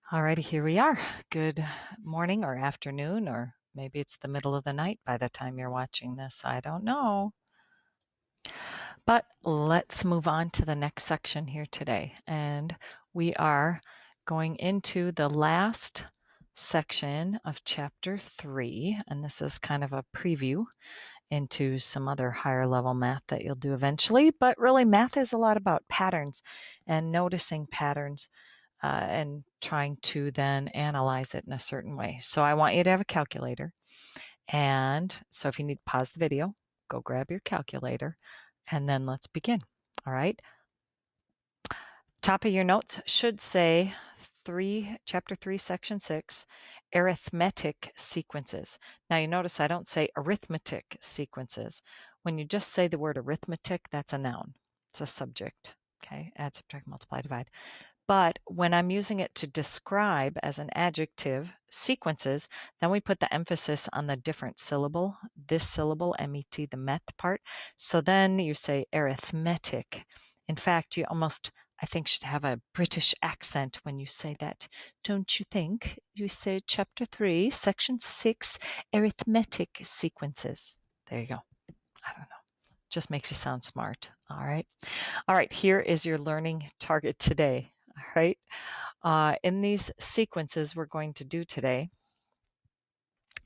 Alrighty, here we are. Good morning or afternoon, or maybe it's the middle of the night by the time you're watching this. I don't know. But let's move on to the next section here today. And we are going into the last section of chapter 3. And this is kind of a preview into some other higher level math that you'll do eventually. But really, math is a lot about patterns and noticing patterns and trying to then analyze it in a certain way. So I want you to have a calculator. And so if you need to pause the video, go grab your calculator and then let's begin. All right. Top of your notes should say chapter 3, section 6, arithmetic sequences. Now you notice I don't say arithmetic sequences. When you just say the word arithmetic, that's a noun. It's a subject. Okay. Add, subtract, multiply, divide. But when I'm using it to describe as an adjective sequences, then we put the emphasis on the different syllable, this syllable, M-E-T, the met part. So then you say arithmetic. In fact, you almost, I think, should have a British accent when you say that. Don't you think? You say chapter 3, section 6, arithmetic sequences. There you go. I don't know. Just makes you sound smart. All right. All right. Here is your learning target today. All right. In these sequences we're going to do today,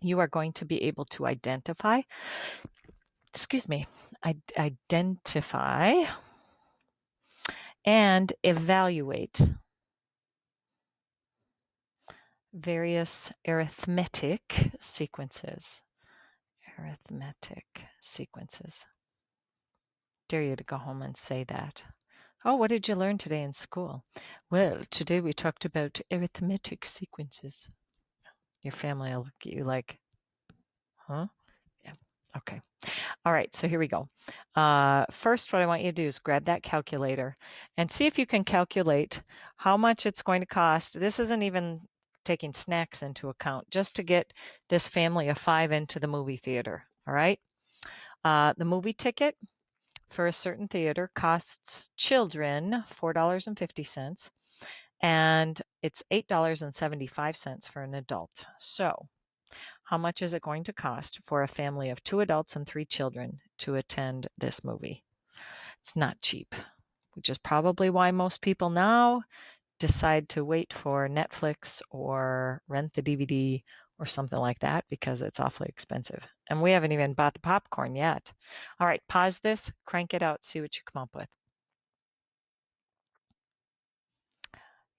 you are going to be able to identify and evaluate various arithmetic sequences. Arithmetic sequences. Dare you to go home and say that. Oh, what did you learn today in school? Well, today we talked about arithmetic sequences. Your family will look at you like, huh? Yeah. Okay. All right. So here we go. First, what I want you to do is grab that calculator and see if you can calculate how much it's going to cost. This isn't even taking snacks into account, just to get this family of 5 into the movie theater. All right. The movie ticket for a certain theater costs children $4.50, and it's $8.75 for an adult. So how much is it going to cost for a family of 2 adults and 3 children to attend this movie? It's not cheap, which is probably why most people now decide to wait for Netflix or rent the DVD or something like that because it's awfully expensive. And we haven't even bought the popcorn yet. All right, pause this, crank it out, see what you come up with.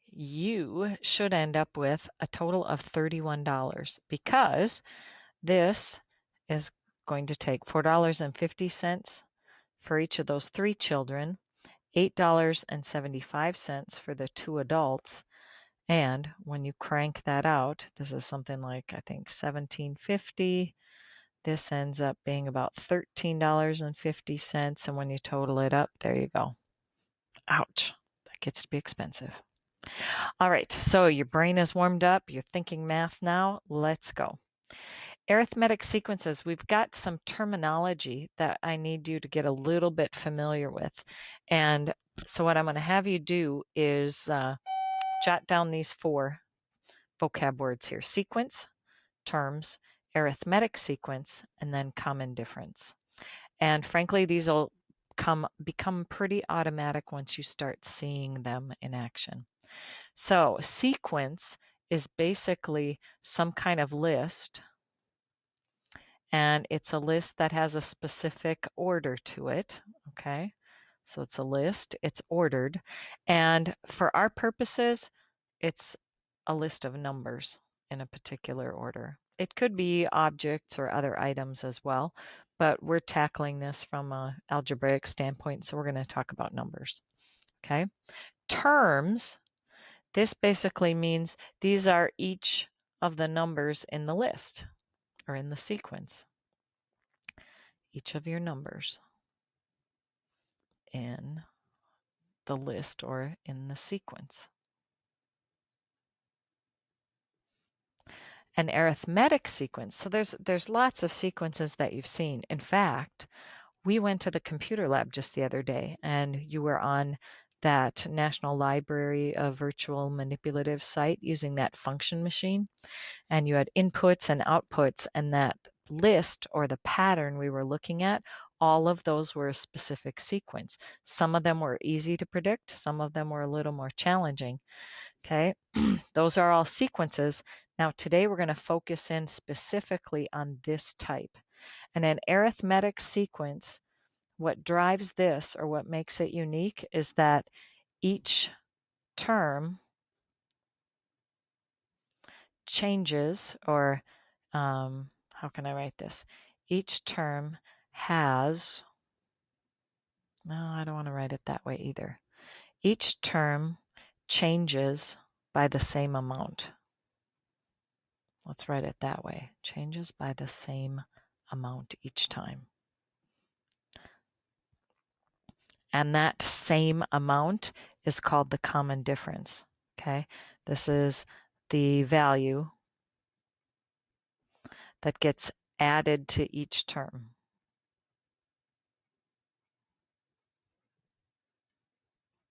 You should end up with a total of $31 because this is going to take $4.50 for each of those 3 children, $8.75 for the 2 adults, and when you crank that out, this is something like, I think, $17.50. This ends up being about $13.50, and when you total it up, there you go. Ouch, that gets to be expensive. All right, so your brain is warmed up. You're thinking math now. Let's go. Arithmetic sequences, we've got some terminology that I need you to get a little bit familiar with. And so what I'm going to have you do is jot down these 4 vocab words here: sequence, terms, arithmetic sequence, and then common difference. And frankly, these will become pretty automatic once you start seeing them in action. So sequence is basically some kind of list, and it's a list that has a specific order to it. Okay, so it's a list, it's ordered, and for our purposes, it's a list of numbers in a particular order. It could be objects or other items as well, but we're tackling this from an algebraic standpoint, so we're going to talk about numbers. Okay, terms, this basically means these are each of the numbers in the list or in the sequence. Each of your numbers in the list or in the sequence. An arithmetic sequence. So there's lots of sequences that you've seen. In fact, we went to the computer lab just the other day, and you were on that National Library virtual manipulative site using that function machine. And you had inputs and outputs, and that list or the pattern we were looking at, all of those were a specific sequence. Some of them were easy to predict, some of them were a little more challenging. Okay, those are all sequences. Now today we're going to focus in specifically on this type. And an arithmetic sequence, what drives this or what makes it unique is that each term changes, or how can I write this? Each term has, no, I don't want to write it that way either. Each term changes by the same amount. Let's write it that way. Changes by the same amount each time. And that same amount is called the common difference. Okay, this is the value that gets added to each term.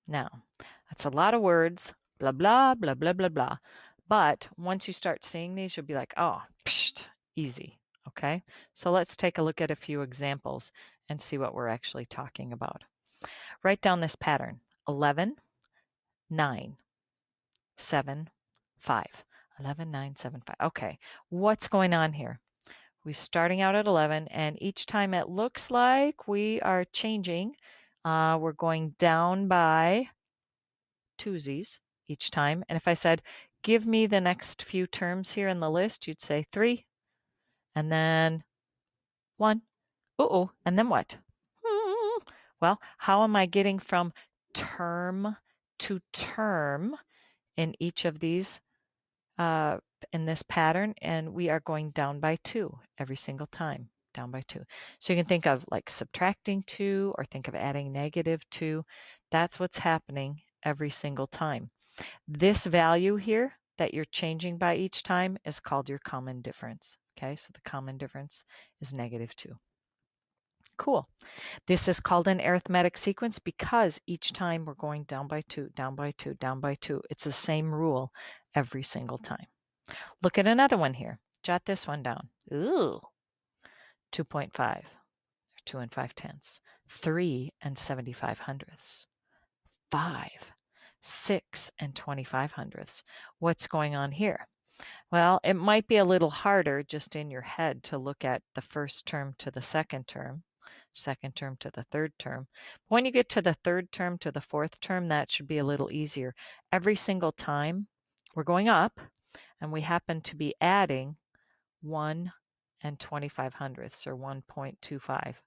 Now, that's a lot of words, blah, blah, blah, blah, blah, blah. But once you start seeing these, you'll be like, oh, psht, easy. Okay, so let's take a look at a few examples and see what we're actually talking about. Write down this pattern: 11, 9, 7, 5. 11, 9, 7, 5. Okay, what's going on here? We're starting out at 11, and each time it looks like we are changing. We're going down by twosies each time. And if I said, give me the next few terms here in the list, you'd say 3, and then 1. Uh-oh, and then what? Well, how am I getting from term to term in each of these in this pattern? And we are going down by 2 every single time, down by 2. So you can think of like subtracting 2 or think of adding -2. That's what's happening every single time. This value here that you're changing by each time is called your common difference. Okay, so the common difference is -2. Cool. This is called an arithmetic sequence because each time we're going down by 2, down by 2, down by 2. It's the same rule every single time. Look at another one here. Jot this one down. Ooh, 2.5, 2 and 5/10, 3 and 75/100, 5, 6 and 25/100. What's going on here? Well, it might be a little harder just in your head to look at the first term to the second term to the third term. When you get to the third term to the fourth term, that should be a little easier. Every single time we're going up, and we happen to be adding 1 and 25/100 or 1.25.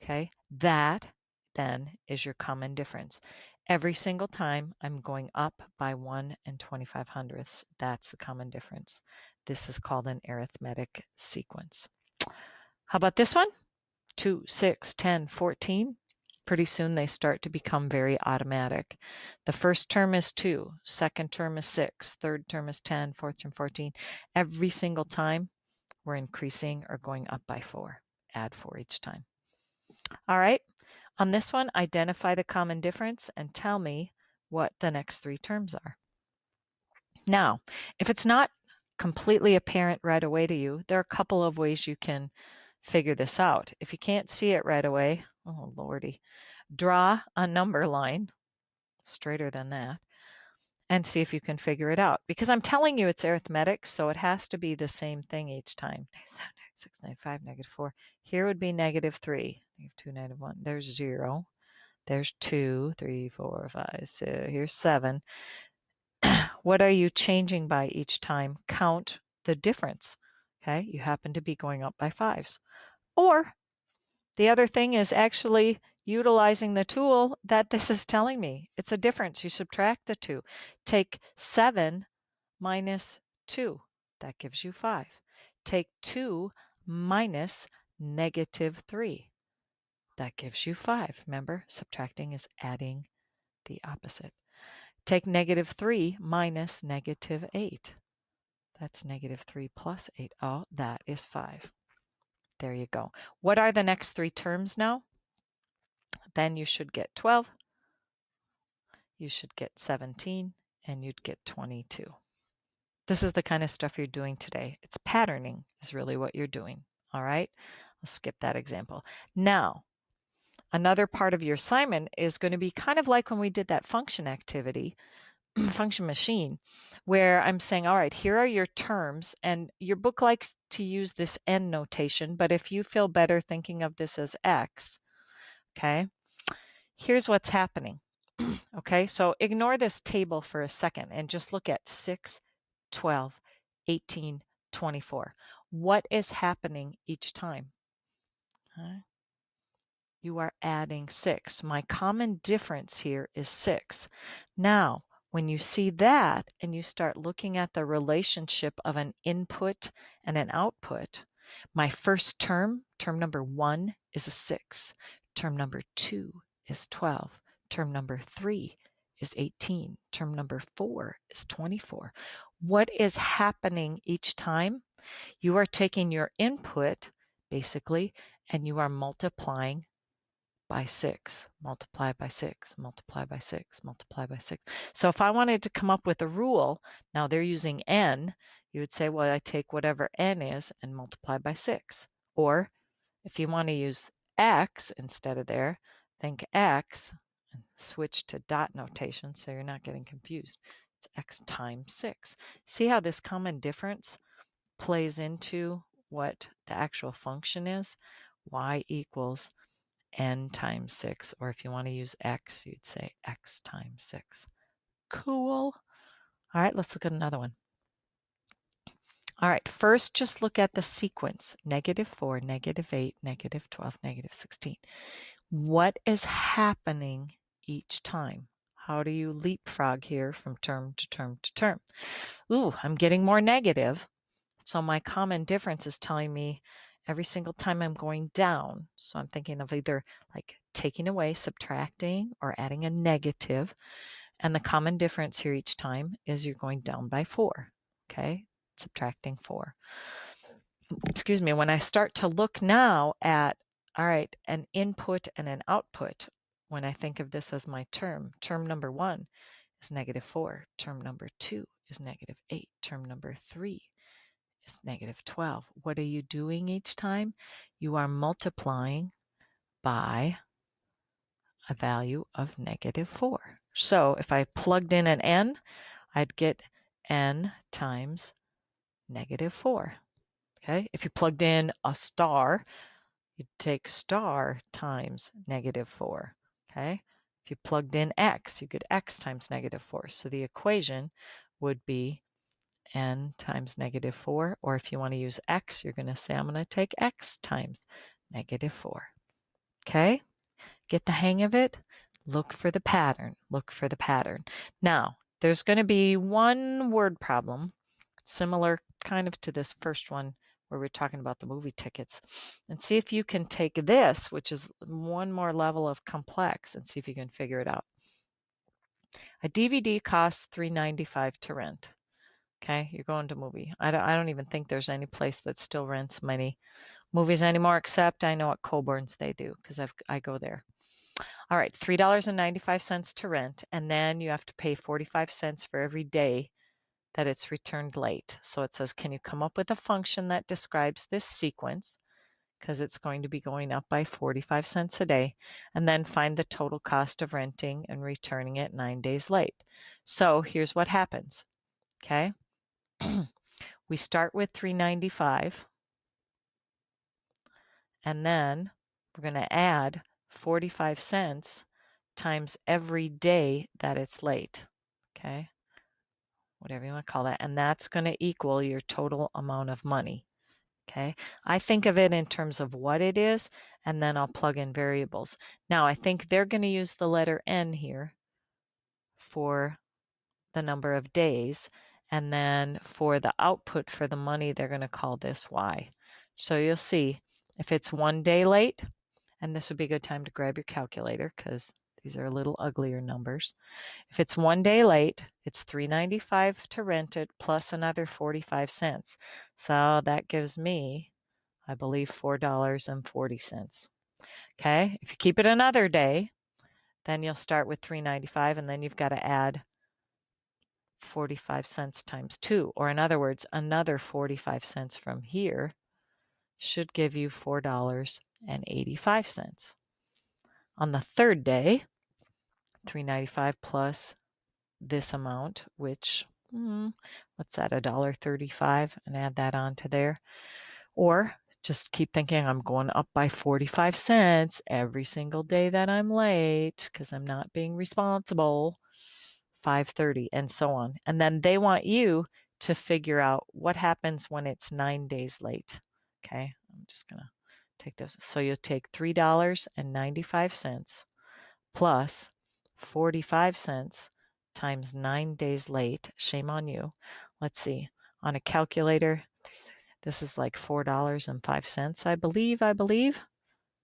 Okay, that then is your common difference. Every single time I'm going up by 1 and 25/100. That's the common difference. This is called an arithmetic sequence. How about this one? 2, 6, 10, 14. Pretty soon they start to become very automatic. The first term is 2, second term is 6, third term is 10, fourth term 14. Every single time we're increasing or going up by 4. Add 4 each time. All right, on this one, identify the common difference and tell me what the next 3 terms are. Now, if it's not completely apparent right away to you, there are a couple of ways you can figure this out. If you can't see it right away, oh lordy, draw a number line straighter than that and see if you can figure it out. Because I'm telling you it's arithmetic, so it has to be the same thing each time. 6, -5, -4. Here would be -3, -2, -1. There's 0. There's 2, 3, 4, 5, 6. Here's 7. What are you changing by each time? Count the difference. Okay, you happen to be going up by 5s. Or the other thing is actually utilizing the tool that this is telling me. It's a difference. You subtract the 2. Take 7 minus 2. That gives you 5. Take 2 minus -3. That gives you 5. Remember, subtracting is adding the opposite. Take -3 minus -8. That's -3 plus 8. Oh, that is 5. There you go. What are the next 3 terms now? Then you should get 12, you should get 17 and you'd get 22. This is the kind of stuff you're doing today. It's patterning is really what you're doing. All right. I'll skip that example. Now, another part of your assignment is going to be kind of like when we did that function activity, function machine, where I'm saying, all right, here are your terms, and your book likes to use this N notation, but if you feel better thinking of this as X, okay, here's what's happening. Okay, so ignore this table for a second and just look at 6, 12, 18, 24. What is happening each time? Okay. You are adding 6. My common difference here is 6. Now, when you see that and you start looking at the relationship of an input and an output, my first term, term number 1, is a 6. Term number 2 is 12. Term number 3 is 18. Term number 4 is 24. What is happening each time? You are taking your input, basically, and you are multiplying by 6, multiply by 6, multiply by 6, multiply by 6. So if I wanted to come up with a rule, now they're using n, you would say, well, I take whatever n is and multiply by 6. Or if you want to use x instead of there, think x and switch to dot notation so you're not getting confused. It's x times 6. See how this common difference plays into what the actual function is? Y equals n times 6, or if you want to use x, you'd say x times 6. Cool. All right, let's look at another one. All right, first just look at the sequence, -4, -8, -12, -16. What is happening each time? How do you leapfrog here from term to term to term? Ooh, I'm getting more negative. So my common difference is telling me every single time I'm going down. So I'm thinking of either like taking away, subtracting, or adding a negative. And the common difference here each time is you're going down by 4. Okay, subtracting 4. Excuse me. When I start to look now at, all right, an input and an output, when I think of this as my term number 1 is -4. Term number 2 is -8. Term number 3 is -12. What are you doing each time? You are multiplying by a value of -4. So if I plugged in an n, I'd get n times -4. Okay. If you plugged in a star, you'd take star times -4. Okay. If you plugged in x, you get x times -4. So the equation would be n times -4, or if you want to use x, you're going to say, I'm going to take x times -4. Okay? Get the hang of it? Look for the pattern. Look for the pattern. Now, there's going to be one word problem, similar kind of to this first one where we're talking about the movie tickets, and see if you can take this, which is one more level of complex, and see if you can figure it out. A DVD costs $3.95 to rent. Okay, you're going to a movie. I don't even think there's any place that still rents many movies anymore, except I know at Colburn's they do, because I go there. All right, $3.95 to rent, and then you have to pay 45 cents for every day that it's returned late. So it says, can you come up with a function that describes this sequence? Because it's going to be going up by 45 cents a day, and then find the total cost of renting and returning it 9 days late. So here's what happens. Okay. We start with $3.95, and then we're going to add 45 cents times every day that it's late. Okay, whatever you want to call that. And that's going to equal your total amount of money. Okay, I think of it in terms of what it is, and then I'll plug in variables. Now, I think they're going to use the letter N here for the number of days, and then for the output for the money, they're going to call this Y. So you'll see if it's 1 day late, and this would be a good time to grab your calculator because these are a little uglier numbers. If it's 1 day late, it's $3.95 to rent it plus another 45 cents. So that gives me, I believe, $4.40. Okay, if you keep it another day, Then you'll start with $3.95, and then you've got to add 45 cents times 2. Or in other words, another 45 cents from here should give you $4.85. On the third day, $3.95 plus this amount, which, what's that, $1.35, and add that onto there. Or just keep thinking I'm going up by 45 cents every single day that I'm late because I'm not being responsible. 5:30 and so on. And then they want you to figure out what happens when it's 9 days late. Okay, I'm just going to take this. So you'll take $3.95 plus 45 cents times 9 days late. Shame on you. Let's see. On a calculator, this is like $4.05, I believe.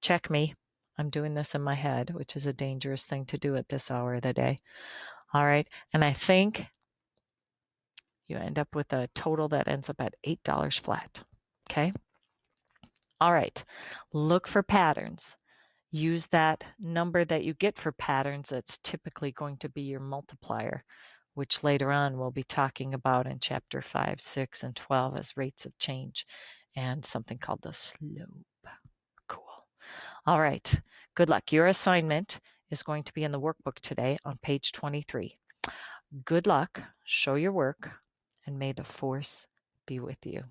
Check me. I'm doing this in my head, which is a dangerous thing to do at this hour of the day. All right. And I think you end up with a total that ends up at $8 flat. Okay. All right. Look for patterns. Use that number that you get for patterns that's typically going to be your multiplier, which later on we'll be talking about in chapter 5, 6, and 12 as rates of change and something called the slope. Cool. All right. Good luck. Your assignment is going to be in the workbook today on page 23. Good luck. Show your work, and may the force be with you.